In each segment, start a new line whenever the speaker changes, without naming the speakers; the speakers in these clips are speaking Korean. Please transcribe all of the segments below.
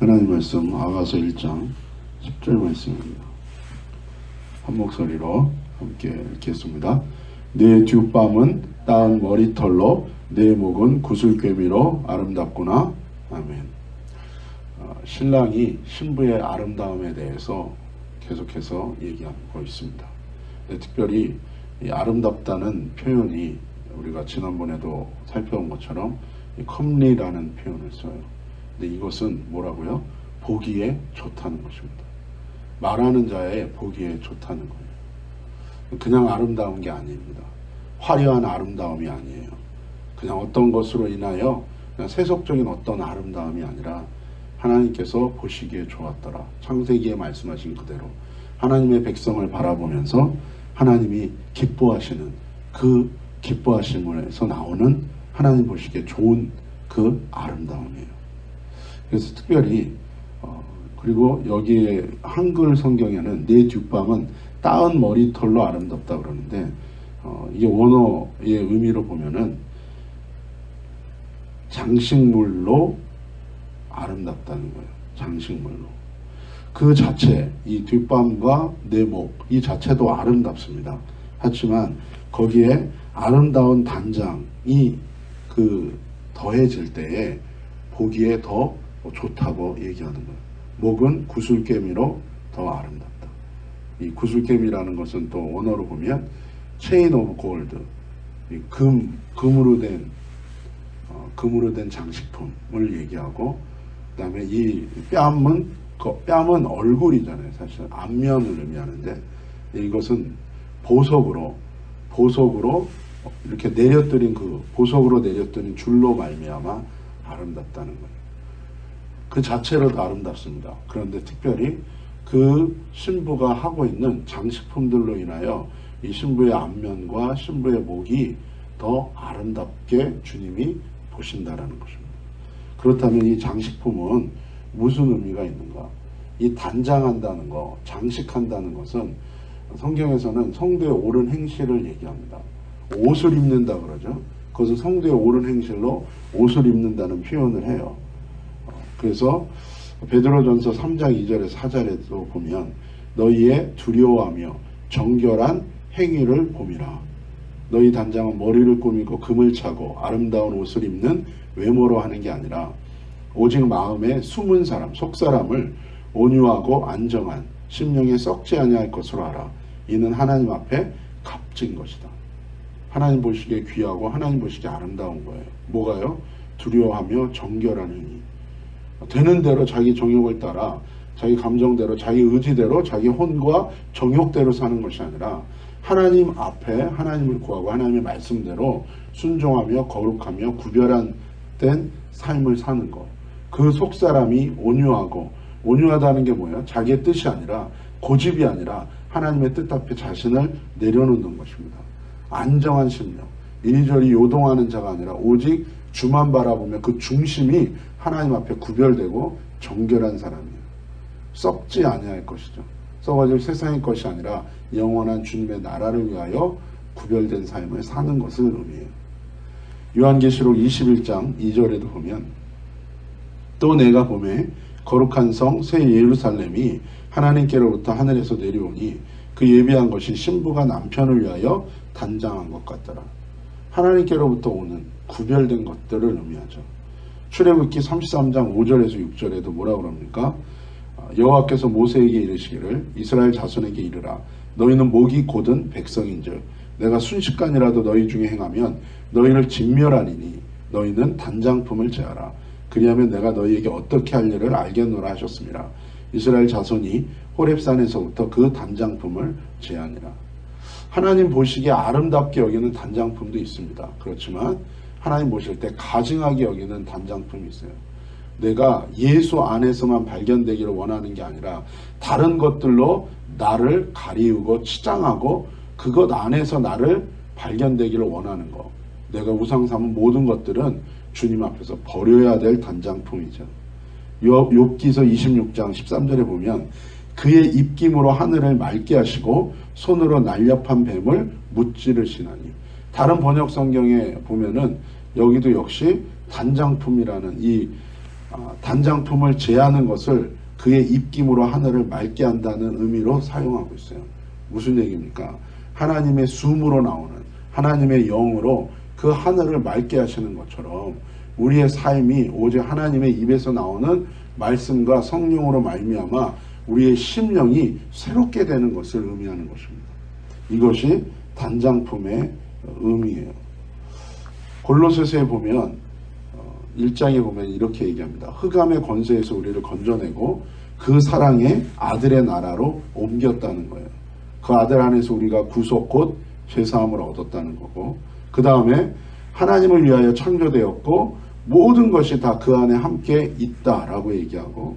하나님 말씀 아가서 1장 10절 말씀입니다. 한 목소리로 함께 읽겠습니다. 내 뒷밤은 따은 머리털로 내 목은 구슬꿰미로 아름답구나. 아멘. 신랑이 신부의 아름다움에 대해서 계속해서 얘기하고 있습니다. 특별히 이 아름답다는 표현이 우리가 지난번에도 살펴본 것처럼 컴리라는 표현을 써요. 근데 이것은 뭐라고요? 보기에 좋다는 것입니다. 말하는 자의 보기에 좋다는 거예요. 그냥 아름다운 게 아닙니다. 화려한 아름다움이 아니에요. 그냥 어떤 것으로 인하여 그냥 세속적인 어떤 아름다움이 아니라 하나님께서 보시기에 좋았더라. 창세기에 말씀하신 그대로 하나님의 백성을 바라보면서 하나님이 기뻐하시는 그 기뻐하심에서 나오는 하나님 보시기에 좋은 그 아름다움이에요. 그래서 특별히 그리고 여기에 한글 성경에는 내 뒷밤은 따은 머리털로 아름답다 그러는데 이게 원어의 의미로 보면은 장식물로 아름답다는 거예요. 장식물로. 그 자체, 이 뒷밤과 내 목, 이 자체도 아름답습니다. 하지만 거기에 아름다운 단장이 더해질 때에 보기에 더 좋다고 얘기하는 거예요. 목은 구슬꿰미로 더 아름답다. 이 구슬꿰미라는 것은 또 원어로 보면 체인 오브 골드, 금으로 된 장식품을 얘기하고, 그다음에 이 뺨은 얼굴이잖아요. 사실 앞면을 의미하는데 이것은 보석으로 이렇게 내려뜨린 보석으로 내려뜨린 줄로 말미암아 아름답다는 거예요. 그 자체로도 아름답습니다. 그런데 특별히 그 신부가 하고 있는 장식품들로 인하여 이 신부의 앞면과 신부의 목이 더 아름답게 주님이 보신다라는 것입니다. 그렇다면 이 장식품은 무슨 의미가 있는가? 이 단장한다는 거, 장식한다는 것은 성경에서는 성도의 옳은 행실을 얘기합니다. 옷을 입는다 그러죠. 그것은 성도의 옳은 행실로 옷을 입는다는 표현을 해요. 그래서 베드로전서 3장 2절에서 4절에도 보면 너희의 두려워하며 정결한 행위를 봄이라. 너희 단장은 머리를 꾸미고 금을 차고 아름다운 옷을 입는 외모로 하는 게 아니라 오직 마음에 숨은 사람, 속사람을 온유하고 안정한 심령에 썩지 아니할 것으로 알아. 이는 하나님 앞에 값진 것이다. 하나님 보시기에 귀하고 하나님 보시기에 아름다운 거예요. 뭐가요? 두려워하며 정결한 행위. 되는 대로 자기 정욕을 따라 자기 감정대로 자기 의지대로 자기 혼과 정욕대로 사는 것이 아니라 하나님 앞에 하나님을 구하고 하나님의 말씀대로 순종하며 거룩하며 구별된 삶을 사는 것. 그 속사람이 온유하다는 게 뭐예요? 자기의 뜻이 아니라 고집이 아니라 하나님의 뜻 앞에 자신을 내려놓는 것입니다. 안정한 심령, 이리저리 요동하는 자가 아니라 오직 주만 바라보며 그 중심이 하나님 앞에 구별되고 정결한 사람이에요. 썩지 아니할 것이죠. 썩어질 세상의 것이 아니라 영원한 주님의 나라를 위하여 구별된 삶을 사는 것을 의미해요. 요한계시록 21장 2절에도 보면 또 내가 보매 거룩한 성 새 예루살렘이 하나님께로부터 하늘에서 내려오니 그 예비한 것이 신부가 남편을 위하여 단장한 것 같더라. 하나님께로부터 오는 구별된 것들을 의미하죠. 출애굽기 33장 5절에서 6절에도 뭐라고 그럽니까? 여호와께서 모세에게 이르시기를 이스라엘 자손에게 이르라. 너희는 목이 곧은 백성인즉 내가 순식간이라도 너희 중에 행하면 너희를 진멸하리니 너희는 단장품을 제하라. 그리하면 내가 너희에게 어떻게 할 일을 알겠노라 하셨습니다. 이스라엘 자손이 호렙산에서부터 그 단장품을 제하니라. 하나님 보시기에 아름답게 여기는 단장품도 있습니다. 그렇지만 하나님 보실 때 가증하게 여기는 단장품이 있어요. 내가 예수 안에서만 발견되기를 원하는 게 아니라 다른 것들로 나를 가리우고 치장하고 그것 안에서 나를 발견되기를 원하는 거. 내가 우상 삼은 모든 것들은 주님 앞에서 버려야 될 단장품이죠. 욥기서 26장 13절에 보면 그의 입김으로 하늘을 맑게 하시고 손으로 날렵한 뱀을 무찌르시나니. 다른 번역 성경에 보면은 여기도 역시 단장품이라는 이 단장품을 제하는 것을 그의 입김으로 하늘을 맑게 한다는 의미로 사용하고 있어요. 무슨 얘기입니까? 하나님의 숨으로 나오는 하나님의 영으로 그 하늘을 맑게 하시는 것처럼 우리의 삶이 오직 하나님의 입에서 나오는 말씀과 성령으로 말미암아 우리의 심령이 새롭게 되는 것을 의미하는 것입니다. 이것이 단장품의 의미예요. 골로새서에 보면 1장에 보면 이렇게 얘기합니다. 흑암의 권세에서 우리를 건져내고 그 사랑의 아들의 나라로 옮겼다는 거예요. 그 아들 안에서 우리가 구속 곧 죄사함을 얻었다는 거고, 그 다음에 하나님을 위하여 창조되었고 모든 것이 다 그 안에 함께 있다라고 얘기하고,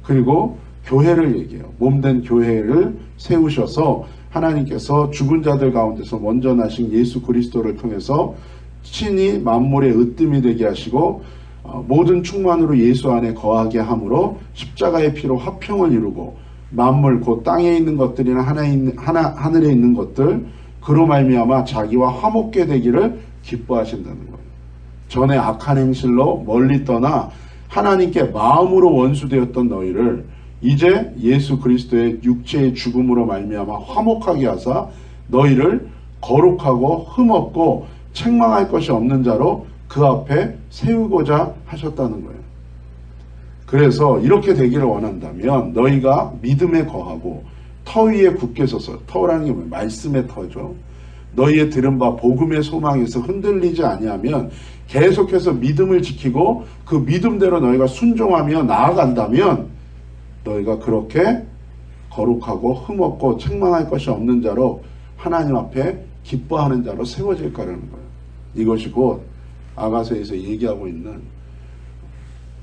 그리고 교회를 얘기해요. 몸된 교회를 세우셔서 하나님께서 죽은 자들 가운데서 먼저 나신 예수 그리스도를 통해서 친히 만물의 으뜸이 되게 하시고 모든 충만으로 예수 안에 거하게 함으로 십자가의 피로 화평을 이루고 만물 곧 땅에 있는 것들이나 하늘에 있는 것들 그로 말미암아 자기와 화목게 되기를 기뻐하신다는 거예요. 전에 악한 행실로 멀리 떠나 하나님께 마음으로 원수되었던 너희를 이제 예수 그리스도의 육체의 죽음으로 말미암아 화목하게 하사 너희를 거룩하고 흠없고 책망할 것이 없는 자로 그 앞에 세우고자 하셨다는 거예요. 그래서 이렇게 되기를 원한다면 너희가 믿음에 거하고 터 위에 굳게 서서, 터라는 게 뭐예요? 말씀의 터죠. 너희의 들은 바 복음의 소망에서 흔들리지 아니하면 계속해서 믿음을 지키고 그 믿음대로 너희가 순종하며 나아간다면 너희가 그렇게 거룩하고 흠없고 책망할 것이 없는 자로 하나님 앞에 기뻐하는 자로 세워질 거라는 거예요. 이것이 곧 아가서에서 얘기하고 있는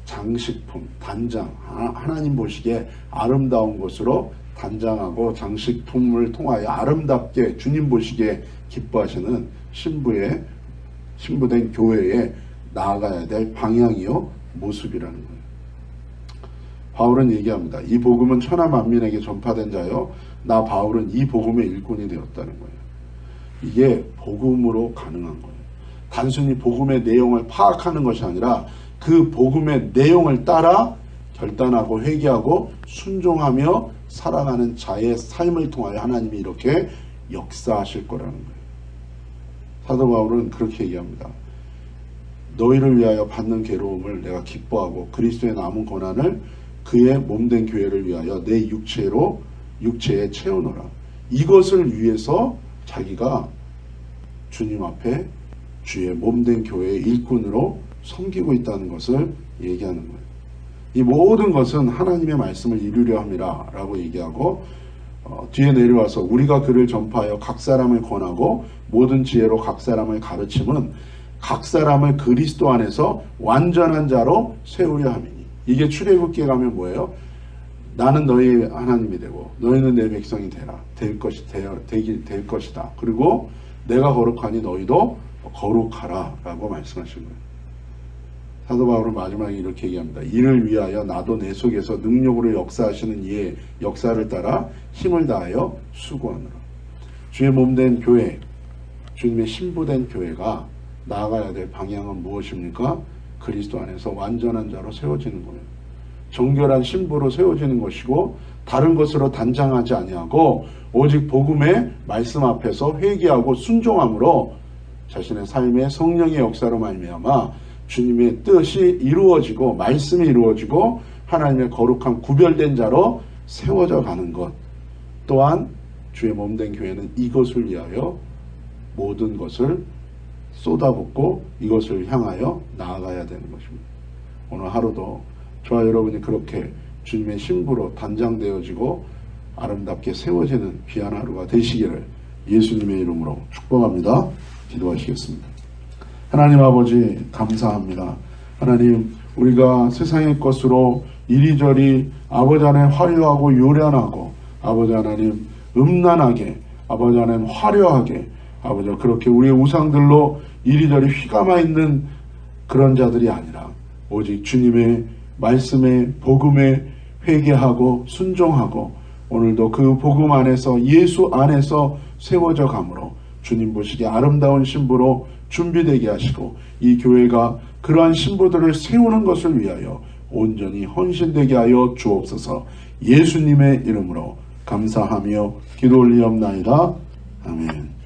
장식품, 단장, 하나님 보시기에 아름다운 것으로 단장하고 장식품을 통하여 아름답게 주님 보시기에 기뻐하시는 신부된 교회에 나아가야 될 방향이요 모습이라는 거예요. 바울은 얘기합니다. 이 복음은 천하 만민에게 전파된 자요 나 바울은 이 복음의 일꾼이 되었다는 거예요. 이게 복음으로 가능한 거예요. 단순히 복음의 내용을 파악하는 것이 아니라 그 복음의 내용을 따라 결단하고 회개하고 순종하며 살아가는 자의 삶을 통하여 하나님이 이렇게 역사하실 거라는 거예요. 사도 바울은 그렇게 얘기합니다. 너희를 위하여 받는 괴로움을 내가 기뻐하고 그리스도의 남은 고난을 그의 몸된 교회를 위하여 내 육체에 채우노라. 이것을 위해서 자기가 주님 앞에 주의 몸된 교회의 일꾼으로 섬기고 있다는 것을 얘기하는 거예요. 이 모든 것은 하나님의 말씀을 이루려 함이라 라고 얘기하고 뒤에 내려와서 우리가 그를 전파하여 각 사람을 권하고 모든 지혜로 각 사람을 가르침은 각 사람을 그리스도 안에서 완전한 자로 세우려 함이니. 이게 출애굽기에 가면 뭐예요? 나는 너희 하나님이 되고 너희는 내 백성이 될 것이다. 그리고 내가 거룩하니 너희도 거룩하라 라고 말씀하신 거예요. 사도 바울은 마지막에 이렇게 얘기합니다. 이를 위하여 나도 내 속에서 능력으로 역사하시는 이의 역사를 따라 힘을 다하여 수고하노라. 주의 몸된 교회, 주님의 신부된 교회가 나아가야 될 방향은 무엇입니까? 그리스도 안에서 완전한 자로 세워지는 거예요. 정결한 신부로 세워지는 것이고 다른 것으로 단장하지 아니하고 오직 복음의 말씀 앞에서 회개하고 순종함으로 자신의 삶의 성령의 역사로 말미암아 주님의 뜻이 이루어지고 말씀이 이루어지고 하나님의 거룩한 구별된 자로 세워져 가는 것. 또한 주의 몸된 교회는 이것을 위하여 모든 것을 쏟아붓고 이것을 향하여 나아가야 되는 것입니다. 오늘 하루도 저와 여러분이 그렇게 주님의 신부로 단장되어지고 아름답게 세워지는 귀한 하루가 되시기를 예수님의 이름으로 축복합니다. 기도하시겠습니다. 하나님 아버지 감사합니다. 하나님 우리가 세상의 것으로 이리저리 아버지 안에 화려하고 요란하고 아버지 하나님 음란하게 아버지 하나님 화려하게 아버지 그렇게 우리의 우상들로 이리저리 휘감아 있는 그런 자들이 아니라 오직 주님의 말씀에 복음에 회개하고 순종하고 오늘도 그 복음 안에서 예수 안에서 세워져 가므로 주님 보시기에 아름다운 신부로 준비되게 하시고 이 교회가 그러한 신부들을 세우는 것을 위하여 온전히 헌신되게 하여 주옵소서. 예수님의 이름으로 감사하며 기도 올리옵나이다. 아멘.